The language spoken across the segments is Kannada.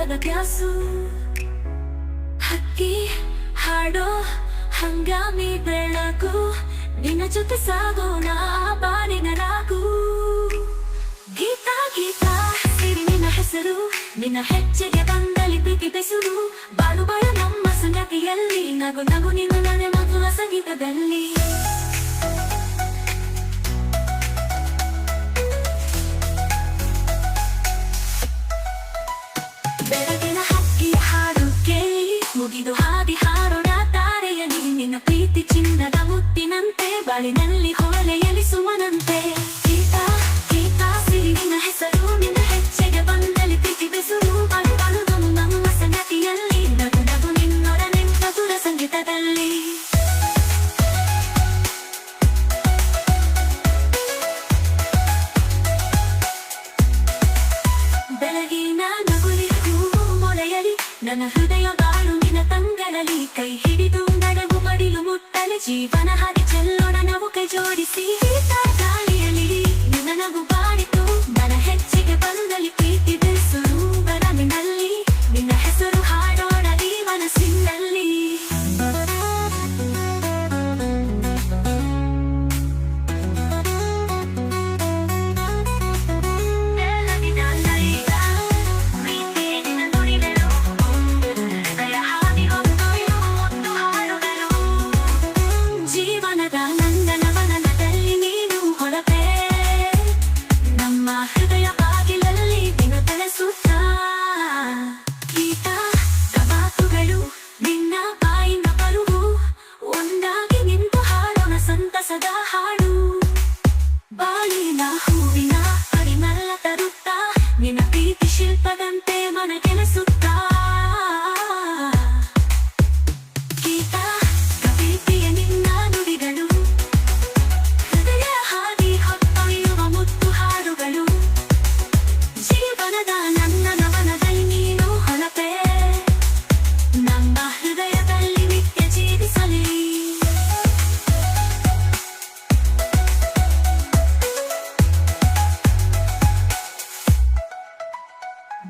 ಪ್ರಾಯದ ಕ್ಯಾಸು ಹಕ್ಕಿ ಹಾಡೋ ಹಂಗಾಮಿ ಬೆಳಕು ನಿನ್ನ ಜೊತೆ ಸಾಗೋಣ ಬಾಳಿನ ರಾಗು ಗೀತಾ ಗೀತಾ ಸಿರಿ ನಿನ್ನ ಹೆಸರು ನಿನ್ನ ಹೆಜ್ಜೆಗೆ ಬಂದಲ್ಲಿ ಪ್ರೀತಿ ಬೆಸುರು ಬಾಳು ಬಾಳ ನಮ್ಮ ಸಂಗತಿಯಲ್ಲಿ ನಗು ನಗು ನಿನ್ನ ನನೆ ಮಧುರ ಸಂಗೀತದಲ್ಲಿ ಬೆಳಗಿನ ಹಕ್ಕಿಯ ಹಾಡು ಕೇಳಿ ಮುಗಿದು ಹಾದಿ ಹಾರೋಣ ತಾರೆಯಲ್ಲಿ ನಿನ್ನ ಪ್ರೀತಿ ಚಿನ್ನದ ಮುತ್ತಿನಂತೆ ಬಾಳಿನಲ್ಲಿ ಹೊಳೆಯಲಿ ಸುಮನಂತೆ ಗೀತಾ ಗೀತಾ ಸಿರಿ ನಿನ್ನ ಹೆಸರು ನಿನ್ನ ಹೆಜ್ಜೆಗೆ ಬಂದಲ್ಲಿ ಪ್ರೀತಿ ಬೆಸುರು ಬಾಳು ಬಾಳು ನಮ್ಮ ಸಂಗತಿಯಲ್ಲಿ ನಗು ನಗು ನಿನ್ನೊಡನೆ ಮಧುರ ಸಂಗೀತದಲ್ಲಿ ಬೆಳಗಿನ ನಗುಲಿಗೂ ಮೊಳೆಯಲಿ ನನ್ನ ಹೃದಯ ಬಾಳು ನಿನ್ನ ತಂಗಳಲಿ ಕೈ ಹಿಡಿದು ನಡಗು ಮಡಿಲು ಮುಟ್ಟಲಿ ಜೀವನ ಹಾಗೆ ಚೆಲ್ಲೋಣ ನಾವು ಕೈ ಜೋಡಿಸಿ ಗಾಳಿಯಲ್ಲಿ ನಿನ್ನ ನಗು ಬಾಡಿತು ನನ್ನ ಹೆಜ್ಜೆಗೆ ಬಂದಲ್ಲಿ ಪ್ರೀತಿ ಬೆಸುರು ಬರಮಿನಲ್ಲಿ ನಿನ್ನ ಹೆಸರು ಹಾಡೋಣ ಈ ಮನಸ್ಸಿನಲ್ಲಿ ಹೃದಯ ಬಾಗಿಲಲ್ಲಿ ದಿನ ಬೆಳೆಸುತ್ತ ಗೀತಾ ಕವಾತುಗಳು ನಿನ್ನ ಬಾಯಿಂದ ಬರುವು ಒಂದಾಗಿ ನಿಂತು ಹಾಡೋಣ ಸಂತಸದ ಹಾಡು ಬಾಳಿನ ಹೂವಿನ ಪರಿಮಳ ತರುತ್ತಾ ನಿನ್ನ ಪ್ರೀತಿ ಶಿಲ್ಪದಂತೆ ಮನ ಕೆಲಸುತ್ತಾ ಗೀತಾ ಕವಿತೆಯ ನಿನ್ನ ನುಡಿಗಳು ಹೃದಯ ಹಾದಿ ಹೊತ್ತೊಯ್ಯುವ ಮುತ್ತು ಹಾಡುಗಳು ಜೀವನದ ನನ್ನ ನವನದಲ್ಲಿ ನೀನು ಹೊಳಪೆ ನಮ್ಮ ಹೃದಯದಲ್ಲಿ ನಿತ್ಯ ಜೀವಿಸಲಿ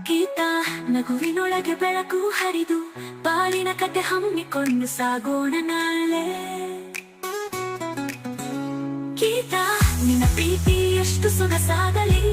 ಗೀತಾ ನಗುವಿನೊಳಗೆ ಬೆಳಕು ಹರಿದು ಬಾಳಿನ ಕತೆ ಹಮ್ಮಿಕೊಂಡು ಸಾಗೋಣ ನಾಳೆ ಗೀತಾ ನಿನ್ನ ಪ್ರೀತಿ ಎಷ್ಟು ಸೊಗಸಾಗಲಿ